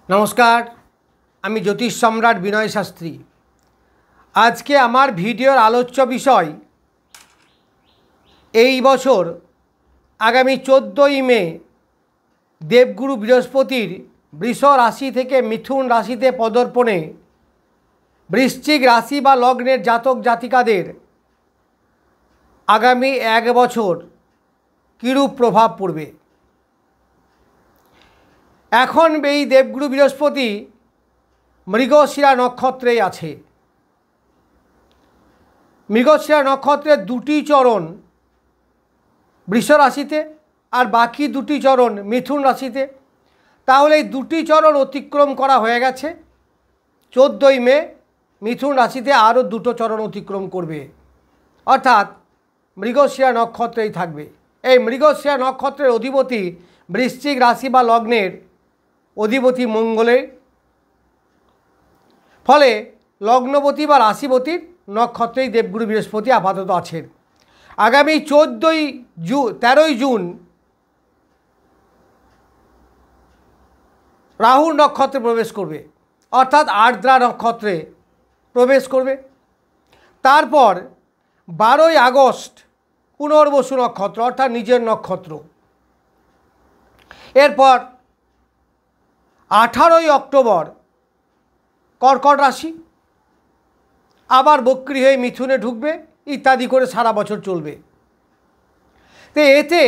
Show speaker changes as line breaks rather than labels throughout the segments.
नमस्कार आमी ज्योतिष सम्राट विनय शास्त्री। आज के आमार भिडियोर आलोच्य विषय এই বছর आगामी 14 मे देवगुरु बृहस्पतिर वृष राशि থেকে मिथुन राशिते पदार्पणे वृश्चिक राशि बा लग्नेर जातक जातिकादेर आगामी एक बछर किरूप प्रभाव पड़বে। এখন এই দেবগুরু বৃহস্পতি মৃগশিরা নক্ষত্রে আছে। মৃগশিরা নক্ষত্রের দুটি চরণ বৃষ রাশিতে আর বাকি দুটি চরণ মিথুন রাশিতে। তাহলে এই দুটি চরণ অতিক্রম করা হয়ে গেছে। 14 মে মিথুন রাশিতে আরও দুটো চরণ অতিক্রম করবে, অর্থাৎ মৃগশিরা নক্ষত্রেই থাকবে। এই মৃগশিরা নক্ষত্রের অধিপতি বৃশ্চিক রাশি বা লগ্নের অধিপতি মঙ্গলের ফলে লগ্নপতি বা রাশিপতির নক্ষত্রেই দেবগুরু বৃহস্পতি আপাতত আছেন। আগামী 13 জুন রাহু নক্ষত্রে প্রবেশ করবে, অর্থাৎ আর্দ্রা নক্ষত্রে প্রবেশ করবে। তারপর 12 আগস্ট পুনর্বসু নক্ষত্র অর্থাৎ নিজের নক্ষত্র। এরপর 18 অক্টোবর কর্কট রাশি, আবার বক্রী হয়ে মিথুনে ঢুকবে, ইত্যাদি করে সারা বছর চলবে। তো এতে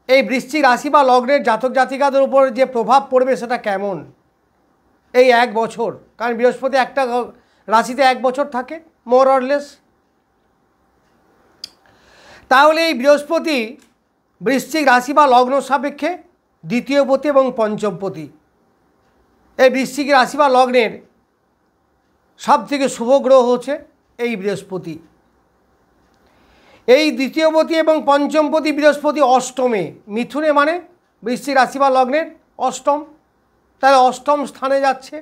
এই বৃশ্চিক রাশি বা লগ্নের জাতক জাতিকাদের উপর যে প্রভাব পড়বে সেটা কেমন এই এক বছর, কারণ বৃহস্পতি একটা রাশিতে এক বছর থাকে মোর অর লেস। তাহলে এই বৃহস্পতি বৃশ্চিক রাশি বা লগ্ন সাপেক্ষে দ্বিতীয়পতি এবং পঞ্চমপতি। এই বৃশ্চিক রাশি বা লগ্নের সবথেকে শুভ গ্রহ হচ্ছে এই বৃহস্পতি। এই দ্বিতীয়পতি এবং পঞ্চমপতি বৃহস্পতি অষ্টমে, মিথুনে মানে বৃশ্চিক রাশি বা লগ্নের অষ্টম, তাহলে অষ্টম স্থানে যাচ্ছে।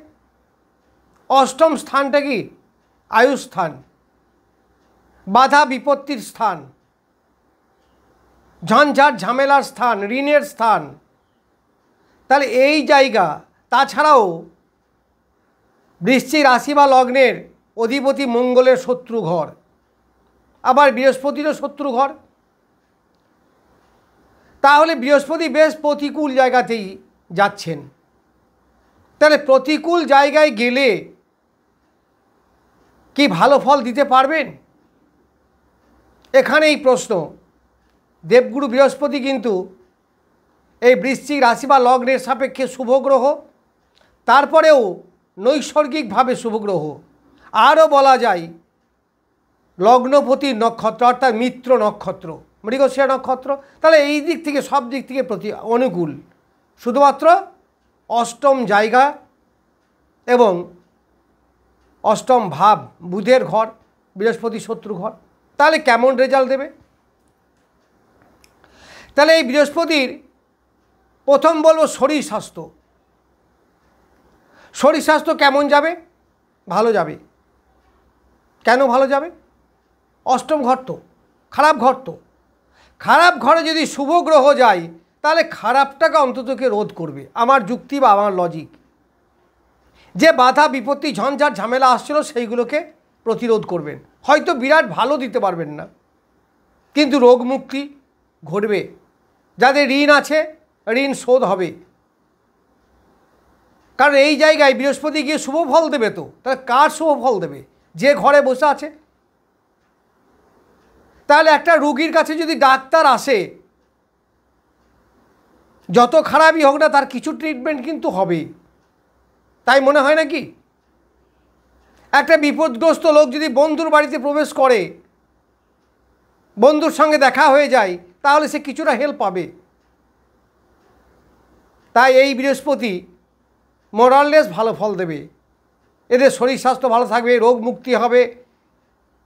অষ্টম স্থানটা কি? আয়ুর স্থান, বাধা বিপত্তির স্থান, ঝঞ্ঝাট ঝামেলার স্থান, ঋণের স্থান। তাহলে এই জায়গা, তাছাড়াও বৃশ্চিক রাশি বা লগ্নের অধিপতি মঙ্গলের শত্রু ঘর, আবার বৃহস্পতিরও শত্রু ঘর। তাহলে বৃহস্পতি বেশ প্রতিকূল জায়গাতেই যাচ্ছেন। তাহলে প্রতিকূল জায়গায় গেলে কি ভালো ফল দিতে পারবেন? এখানেই প্রশ্ন। দেবগুরু বৃহস্পতি কিন্তু এই বৃশ্চিক রাশি বা লগ্নের সাপেক্ষে শুভ গ্রহ, তারপরেও নৈসর্গিকভাবে শুভ গ্রহ। আরও বলা যায় লগ্নপতির নক্ষত্র অর্থাৎ মিত্র নক্ষত্র, মৃগশিরা নক্ষত্র। তাহলে এই দিক থেকে সব দিক থেকে অনুকূল, শুধুমাত্র অষ্টম জায়গা এবং অষ্টম ভাব বুধের ঘর, বৃহস্পতি শত্রু ঘর। তাহলে কেমন রেজাল্ট দেবে? তাহলে এই বৃহস্পতির প্রথম বলবো শরীর স্বাস্থ্য। শরীর স্বাস্থ্য কেমন যাবে? ভালো যাবে। কেন ভালো যাবে? অষ্টম ঘর তো, খারাপ ঘর তো। খারাপ ঘরে যদি শুভ গ্রহ যায় তাহলে খারাপটাকে অন্ততকে রোধ করবে। আমার যুক্তি বা আমার লজিক, যে বাধা বিপত্তি ঝঞ্ঝাট ঝামেলা আসছিল সেইগুলোকে প্রতিরোধ করবেন। হয়তো বিরাট ভালো দিতে পারবেন না, কিন্তু রোগ মুক্তি ঘটবে। যাদের ঋণ আছে ঋণ শোধ হবে, কারণ এই জায়গায় বৃহস্পতি গিয়ে শুভ ফল দেবে। তো তাহলে কার শুভ ফল দেবে? যে ঘরে বসে আছে। তাহলে একটা রোগীর কাছে যদি ডাক্তার আসে, যত খারাপই হোক না তার কিছু ট্রিটমেন্ট কিন্তু হবে, তাই মনে হয় নাকি? একটা বিপদগ্রস্ত লোক যদি বন্ধুর বাড়িতে প্রবেশ করে, বন্ধুর সঙ্গে দেখা হয়ে যায়, তাহলে সে কিছুটা হেল্প পাবে। তাই এই বৃহস্পতি মোরাললেস ভালো ফল দেবে। এদের শরীর স্বাস্থ্য ভালো থাকবে, রোগ মুক্তি হবে।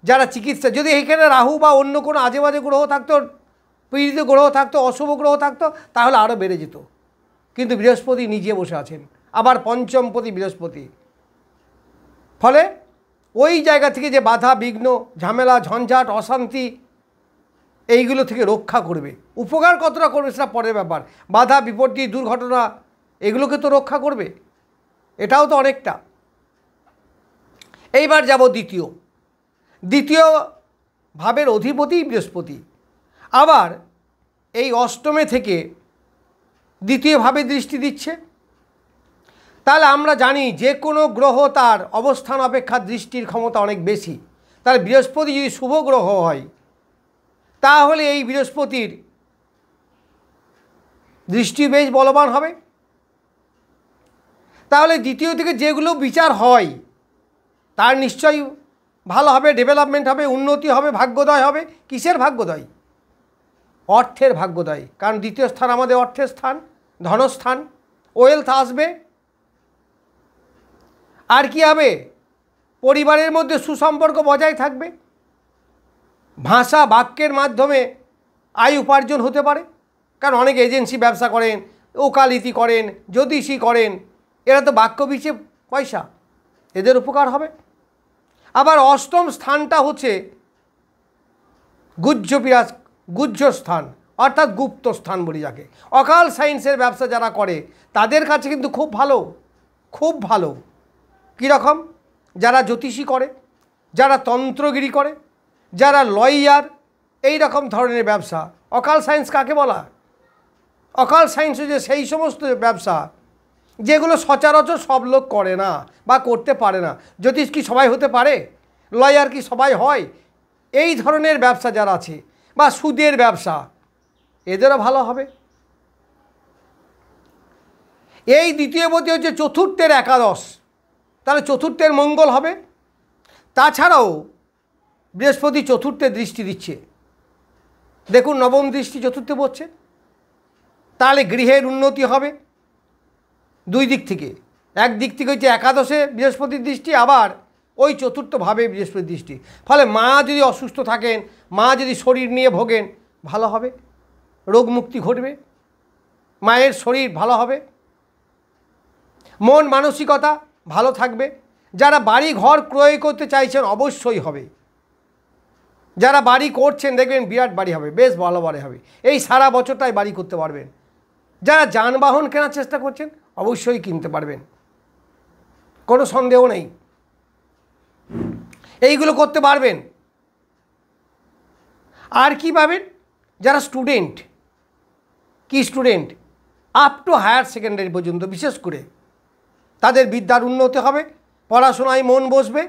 যারা চিকিৎসা, যদি এখানে রাহু বা অন্য কোনো আজে বাজে গ্রহ থাকতো, পীড়িত গ্রহ থাকতো, অশুভ গ্রহ থাকতো, তাহলে আরও বেড়ে যেত। কিন্তু বৃহস্পতি নিজে বসে আছেন, আবার পঞ্চমপতি বৃহস্পতি। ফলে ওই জায়গা থেকে যে বাধা বিঘ্ন ঝামেলা ঝঞ্ঝাট অশান্তি এইগুলো থেকে রক্ষা করবে। উপকার কতটা করবে সেটা পরের ব্যাপার। বাধা বিপত্তি দুর্ঘটনা এগুলোকে তো রক্ষা করবে, এটাও তো অনেকটা। এইবার যাব দ্বিতীয় ভাবের অধিপতি বৃহস্পতি, আবার এই অষ্টমে থেকে দ্বিতীয় ভাবে দৃষ্টি দিচ্ছে। তাহলে আমরা জানি যে কোনো গ্রহ তার অবস্থান অপেক্ষা দৃষ্টির ক্ষমতা অনেক বেশি। তাহলে বৃহস্পতি যদি শুভ গ্রহ হয় তাহলে এই বৃহস্পতির দৃষ্টি বেশ বলবান হবে। তাহলে দ্বিতীয় থেকে যেগুলো বিচার হয় তার নিশ্চয়ই ভালো হবে, ডেভেলপমেন্ট হবে, উন্নতি হবে, ভাগ্যোদয় হবে। কিসের ভাগ্যোদয়? অর্থের ভাগ্যোদয়, কারণ দ্বিতীয় স্থান আমাদের অর্থের স্থান, ধনস্থান, ওয়েলথ আসবে। আর কি হবে? পরিবারের মধ্যে সুসম্পর্ক বজায় থাকবে, ভাষা বাক্যের মাধ্যমে আয় উপার্জন হতে পারে। কারণ অনেক এজেন্সি ব্যবসা করেন, ওকালতি করেন, জ্যোতিষী করেন, এরা তো বাক্য বিচে পয়সা, এদের উপকার হবে। আবার অষ্টম স্থানটা হচ্ছে গুহ্য স্থান, অর্থাৎ গুপ্ত স্থান বলি যাকে। অকাল সায়েন্সের ব্যবসা যারা করে তাদের কাছে কিন্তু খুব ভালো, খুব ভালো। কীরকম? যারা জ্যোতিষী করে, যারা তন্ত্রগিরি করে, যারা লয়ার, এই রকম ধরনের ব্যবসা। অকাল সায়েন্স কাকে বলা? অকাল সায়েন্স হচ্ছে সেই সমস্ত ব্যবসা যেগুলো সচরাচর সব লোক করে না বা করতে পারে না। জ্যোতিষ কি সবাই হতে পারে? লয়ার কি সবাই হয়? এই ধরনের ব্যবসা যারা আছে, বা সুদের ব্যবসা, এদেরও ভালো হবে। এই দ্বিতীয়পতি হচ্ছে চতুর্থের একাদশ, তাহলে চতুর্থের মঙ্গল হবে। তাছাড়াও বৃহস্পতি চতুর্থে দৃষ্টি দিচ্ছে, দেখুন নবম দৃষ্টি চতুর্থে পড়ছে। তাহলে গৃহের উন্নতি হবে দুই দিক থেকে। একদিক থেকে হচ্ছে একাদশে বৃহস্পতির দৃষ্টি, আবার ওই চতুর্থভাবে বৃহস্পতির দৃষ্টি। ফলে মা যদি অসুস্থ থাকেন, মা যদি শরীর নিয়ে ভোগেন, ভালো হবে, রোগ মুক্তি ঘটবে, মায়ের শরীর ভালো হবে, মন মানসিকতা ভালো থাকবে। যারা বাড়ি ঘর ক্রয় করতে চাইছেন অবশ্যই হবে, যারা বাড়ি করছেন দেখবেন বিরাট বাড়ি হবে, বেশ ভালো বাড়ি হবে, এই সারা বছরটাই বাড়ি করতে পারবেন। যারা যানবাহন কেনার চেষ্টা করছেন অবশ্যই কিনতে পারবেন, কোনো সন্দেহ নেই, এইগুলো করতে পারবেন। আর কি পাবেন? যারা স্টুডেন্ট, কি student, up to higher secondary পর্যন্ত বিশেষ করে তাদের বিদ্যার উন্নতি হবে, পড়াশোনায় মন বসবে,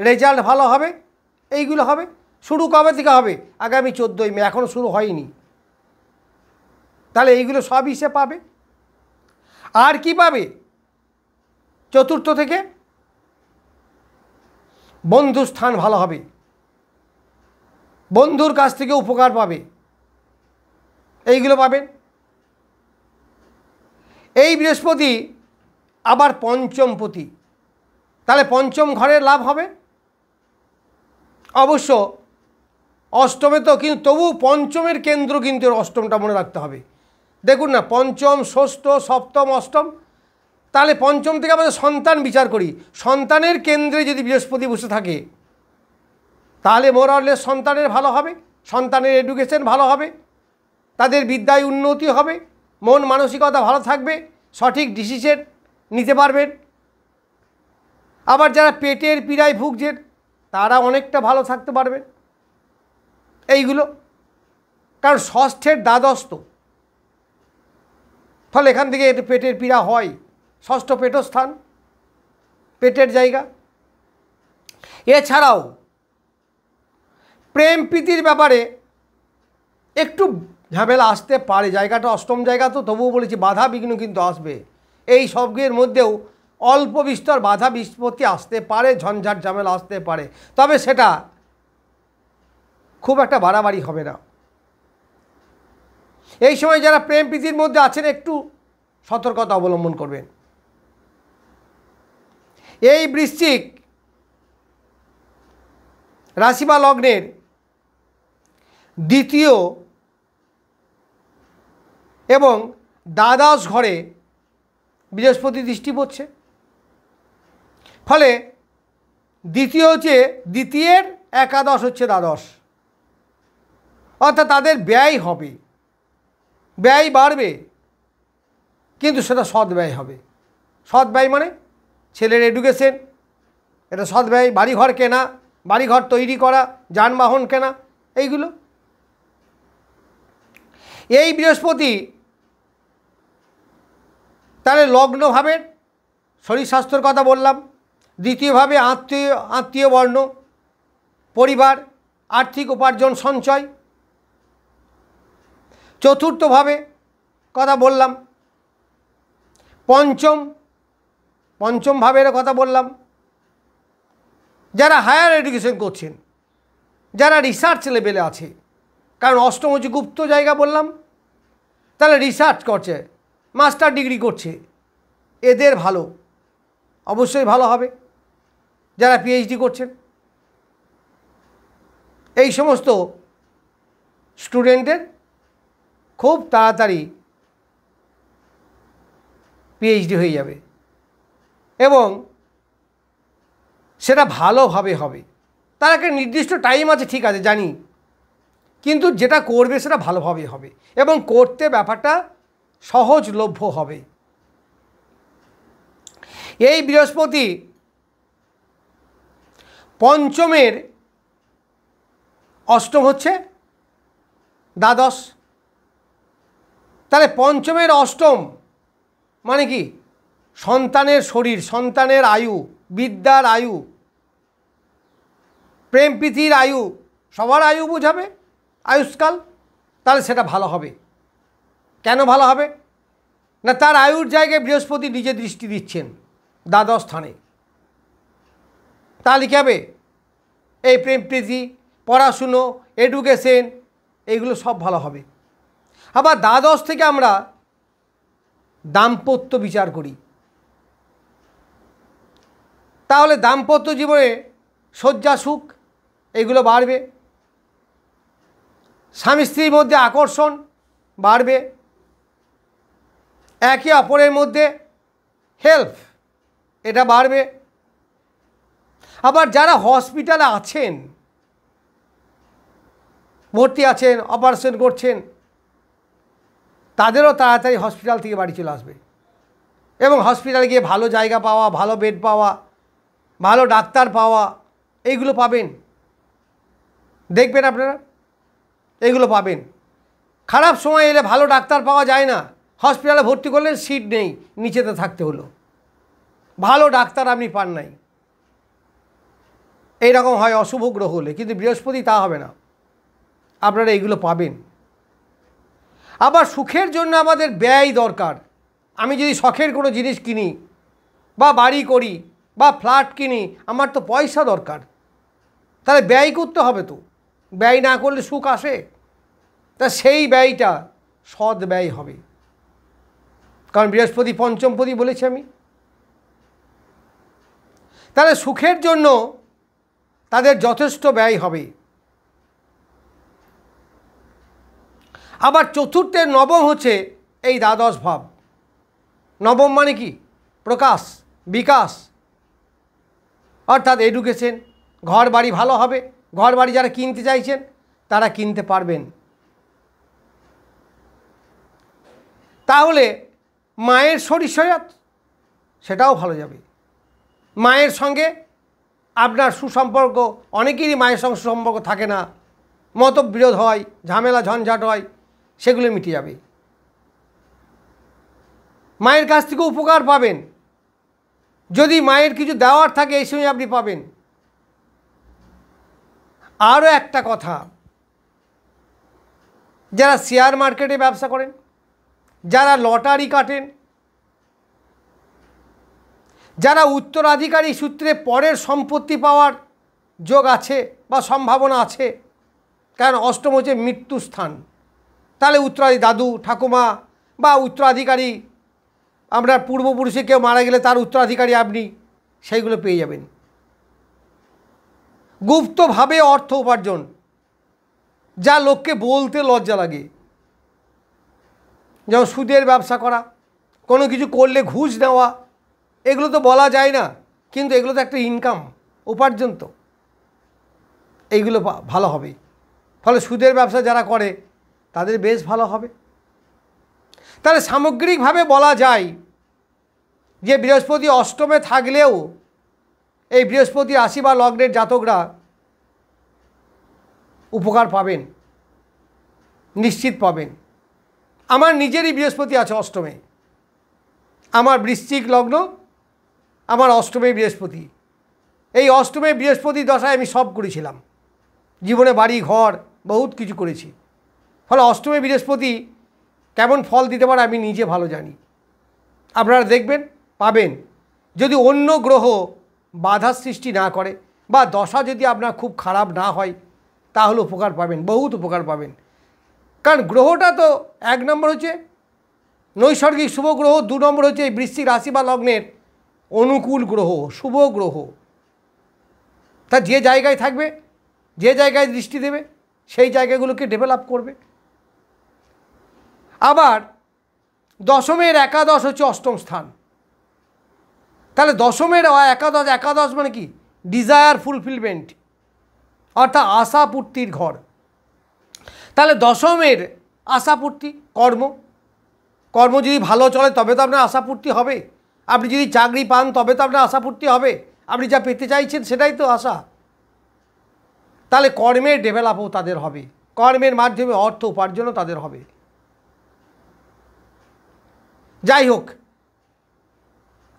রেজাল্ট ভালো হবে, এইগুলো হবে। শুরু কবে থেকে হবে? আগামী 14ই মে, এখনও শুরু হয়নি। তাহলে এইগুলো সবই সে পাবে। আর কি পাবে? চতুর্থ থেকে বন্ধুস্থান ভালো হবে, বন্ধুর কাছ থেকে উপকার পাবে, এইগুলো পাবেন। এই বৃহস্পতি আবার পঞ্চমপতি, তাহলে পঞ্চম ঘরের লাভ হবে অবশ্য। অষ্টমে তো, কিন্তু তবু পঞ্চমের কেন্দ্র কিন্তু অষ্টমটা মনে রাখতে হবে। দেখুন না, পঞ্চম, ষষ্ঠ, সপ্তম, অষ্টম, তাহলে পঞ্চম থেকে আমাদের সন্তান বিচার করি। সন্তানের কেন্দ্রে যদি বৃহস্পতি বসে থাকে তাহলে মোরালের সন্তানের ভালো হবে, সন্তানের এডুকেশন ভালো হবে, তাদের বিদ্যায় উন্নতি হবে, মন মানসিকতা ভালো থাকবে, সঠিক ডিসিশন নিতে পারবেন। আবার যারা পেটের পীড়ায় ভুগছেন তারা অনেকটা ভালো থাকতে পারবেন এইগুলো, কারণ ষষ্ঠের দ্বাদশ তো, ফলে এখান থেকে পেটের পীড়া হয়। ষষ্ঠ পেটস্থান, পেটের জায়গা। এছাড়াও প্রেম প্রীতির ব্যাপারে একটু ঝামেলা আসতে পারে, জায়গাটা অষ্টম জায়গা তো, তবুও বলেছি বাধা বিঘ্ন কিন্তু আসবে। এই সবের মধ্যেও অল্প বিস্তর বাধা বিপত্তি আসতে পারে, ঝঞ্ঝাট ঝামেলা আসতে পারে, তবে সেটা খুব একটা বাড়াবাড়ি হবে না। এই সময় যারা প্রেম প্রীতির মধ্যে আছেন একটু সতর্কতা অবলম্বন করবেন। এই বৃশ্চিক রাশি বা লগ্নের দ্বিতীয় এবং দ্বাদশ ঘরে বৃহস্পতি দৃষ্টি পড়ছে, ফলে দ্বিতীয় হচ্ছে দ্বিতীয়ের একাদশ হচ্ছে দ্বাদশ, অর্থাৎ তাদের ব্যয় হবে, ব্যয় বাড়বে, কিন্তু সেটা সৎ ব্যয় হবে। সৎ ব্যয় মানে ছেলের এডুকেশন, এটা সৎ ব্যয়। বাড়িঘর কেনা, বাড়িঘর তৈরি করা, যানবাহন কেনা, এইগুলো। এই বৃহস্পতি তাহলে লগ্নভাবের শরীর স্বাস্থ্যের কথা বললাম। দ্বিতীয়ভাবে আত্মীয় বর্ণ, পরিবার, আর্থিক উপার্জন, সঞ্চয়। চতুর্থভাবে কথা বললাম পঞ্চম ভাবের কথা বললাম, যারা হায়ার এডুকেশন করছেন, যারা রিসার্চ লেভেলে আছে। কারণ অষ্টম হচ্ছে গুপ্ত জায়গা বললাম, তাহলে রিসার্চ করছে, মাস্টার ডিগ্রি করছে, এদের ভালো, অবশ্যই ভালো হবে। যারা পিএইচডি করছেন, এই সমস্ত স্টুডেন্টের খুব তাড়াতাড়ি পিএইচডি হয়ে যাবে এবং সেটা ভালোভাবে হবে। তার একটা নির্দিষ্ট টাইম আছে, ঠিক আছে জানি, কিন্তু যেটা করবে সেটা ভালোভাবে হবে এবং করতে ব্যাপারটা সহজলভ্য হবে। এই বৃহস্পতি পঞ্চমের অষ্টম হচ্ছে দ্বাদশ। তাহলে পঞ্চমের অষ্টম মানে কি? সন্তানের শরীর, সন্তানের আয়ু, বিদ্যার আয়ু, প্রেম প্রীতির আয়ু, সবার আয়ু বোঝাবে, আয়ুষ্কাল। তাহলে সেটা ভালো হবে। কেন ভালো হবে না? তার আয়ুর জায়গায় বৃহস্পতি নিজে দৃষ্টি দিচ্ছেন দ্বাদশ স্থানে। তাহলে কী হবে? এই প্রেম প্রীতি, পড়াশুনো, এডুকেশন, এইগুলো সব ভালো হবে। আবার দ্বাদশ থেকে আমরা দাম্পত্য বিচার করি, তাহলে দাম্পত্য জীবনে শয্যা সুখ এগুলো বাড়বে, স্বামী স্ত্রীর মধ্যে আকর্ষণ বাড়বে, একে অপরের মধ্যে হেল্প এটা বাড়বে। আবার যারা হসপিটালে আছেন, ভর্তি আছেন, অপারেশন করছেন, তাদেরও তাড়াতাড়ি হসপিটাল থেকে বাড়ি চলে আসবে এবং হসপিটালে গিয়ে ভালো জায়গা পাওয়া, ভালো বেড পাওয়া, ভালো ডাক্তার পাওয়া, এইগুলো পাবেন। দেখবেন আপনারা এইগুলো পাবেন। খারাপ সময় এলে ভালো ডাক্তার পাওয়া যায় না, হসপিটালে ভর্তি করলেন সিট নেই, নিচেতে থাকতে হলো, ভালো ডাক্তার আপনি পান নাই। এইরকম হয় অশুভ গ্রহ হলে, কিন্তু বৃহস্পতি তা হবে না, আপনারা এইগুলো পাবেন। আবার সুখের জন্য আমাদের ব্যয় দরকার। আমি যদি শখের কোনো জিনিস কিনি বা বাড়ি করি বা ফ্ল্যাট কিনি, আমার তো পয়সা দরকার, তাহলে ব্যয় করতে হবে। তো ব্যয় না করলে সুখ আসে? তা সেই ব্যয়টা সৎ ব্যয় হবে, কারণ বৃহস্পতি পঞ্চমপতি বলেছি আমি। তাহলে সুখের জন্য তাদের যথেষ্ট ব্যয় হবে। আবার চতুর্থের নবম হচ্ছে এই দ্বাদশ ভাব। নবম মানে কি? প্রকাশ, বিকাশ, অর্থাৎ এডুকেশন, ঘর বাড়ি ভালো হবে। ঘর বাড়ি যারা কিনতে চাইছেন তারা কিনতে পারবেন। তাহলে মায়ের শরীর স্বাস্থ্য সেটাও ভালো যাবে। মায়ের সঙ্গে আপনার সুসম্পর্ক, অনেকেরই মায়ের সঙ্গে সুসম্পর্ক থাকে না, মতবিরোধ হয়, ঝামেলা ঝঞ্ঝাট হয়, সেগুলো মিটে যাবে। মায়ের কাছ থেকে উপকার পাবেন। যদি মায়ের কিছু দেওয়ার থাকে এই সময় আপনি পাবেন। আরও একটা কথা, যারা শেয়ার মার্কেটে ব্যবসা করেন, যারা লটারি কাটেন, যারা উত্তরাধিকারী সূত্রে পরের সম্পত্তি পাওয়ার যোগ আছে বা সম্ভাবনা আছে, কারণ অষ্টম হচ্ছে মৃত্যুস্থান, তাহলে উত্তরাধিকারী দাদু ঠাকুমা বা উত্তরাধিকারী, আপনার পূর্বপুরুষে কেউ মারা গেলে তার উত্তরাধিকারী আপনি, সেইগুলো পেয়ে যাবেন। গুপ্তভাবে অর্থ উপার্জন, যা লোককে বলতে লজ্জা লাগে, যেমন সুদের ব্যবসা করা, কোনো কিছু করলে ঘুষ নেওয়া, এগুলো তো বলা যায় না, কিন্তু এগুলো তো একটা ইনকাম, উপার্জন। তো এইগুলো ভালো হবে। ফলে সুদের ব্যবসা যারা করে তাদের বেশ ভালো হবে। তাহলে সামগ্রিকভাবে বলা যায় যে বৃহস্পতি অষ্টমে থাকলেও এই বৃহস্পতি রাশি বা লগ্নের জাতকরা উপকার পাবেন, নিশ্চিত পাবেন। আমার নিজেরই বৃহস্পতি আছে অষ্টমে, আমার বৃশ্চিক লগ্ন, আমার অষ্টমে বৃহস্পতি। এই অষ্টমে বৃহস্পতি দশায় আমি সব করেছিলাম, জীবনে বাড়ি ঘর বহুত কিছু করেছি। ফলে অষ্টমে বৃহস্পতি কেমন ফল দিতে পারে আমি নিজে ভালো জানি। আপনারা দেখবেন পাবেন, যদি অন্য গ্রহ বাধার সৃষ্টি না করে বা দশা যদি আপনার খুব খারাপ না হয়, তাহলে উপকার পাবেন, বহুত উপকার পাবেন। কারণ গ্রহটা তো এক নম্বর হচ্ছে নৈসর্গিক শুভ গ্রহ, দু নম্বর হচ্ছে এই বৃশ্চিক রাশি বা লগ্নের অনুকূল গ্রহ, শুভ গ্রহ। তা যে জায়গায় থাকবে, যে জায়গায় দৃষ্টি দেবে, সেই জায়গাগুলোকে ডেভেলপ করবে। আবার দশমের একাদশ হচ্ছে অষ্টম স্থান। তাহলে দশমের একাদশ, একাদশ মানে কি? ডিজায়ার ফুলফিলমেন্ট, অর্থাৎ আশা পূর্তির ঘর। তাহলে দশমের আশা পূর্তি, কর্ম, কর্ম যদি ভালো চলে তবে তো আপনার আশা পূর্তি হবে। আপনি যদি চাকরি পান তবে তো আপনার আশা পূর্তি হবে। আপনি যা পেতে চাইছেন সেটাই তো আশা। তাহলে কর্মের ডেভেলপও তাদের হবে, কর্মের মাধ্যমে অর্থ উপার্জনও তাদের হবে। যাই হোক,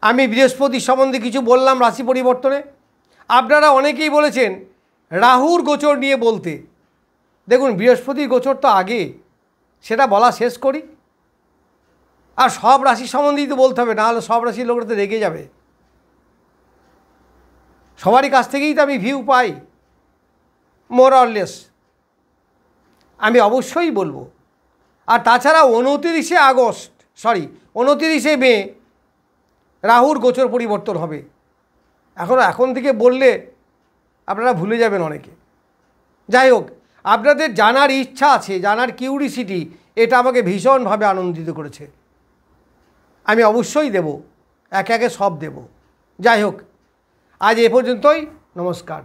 আমি বৃহস্পতি সম্বন্ধে কিছু বললাম রাশি পরিবর্তনে। আপনারা অনেকেই বলেছেন রাহুর গোচর নিয়ে বলতে। দেখুন, বৃহস্পতির গোচর তো আগে, সেটা বলা শেষ করি। আর সব রাশি সম্বন্ধেই তো বলতে হবে, নাহলে সব রাশির লোকরা তো রেগে যাবে। সবারই কাছ থেকেই তো আমি view pi, more or less. আমি অবশ্যই বলবো। আর তাছাড়া 29শে মে রাহুর গোচর পরিবর্তন হবে। এখন থেকে বললে আপনারা ভুলে যাবেন অনেকে। যাই হোক, আপনাদের জানার ইচ্ছা আছে, জানার কিউরিসিটি, এটা আমাকে ভীষণভাবে আনন্দিত করেছে। আমি অবশ্যই দেব, একে একে সব দেব। যাই হোক, আজ এ পর্যন্তই। নমস্কার।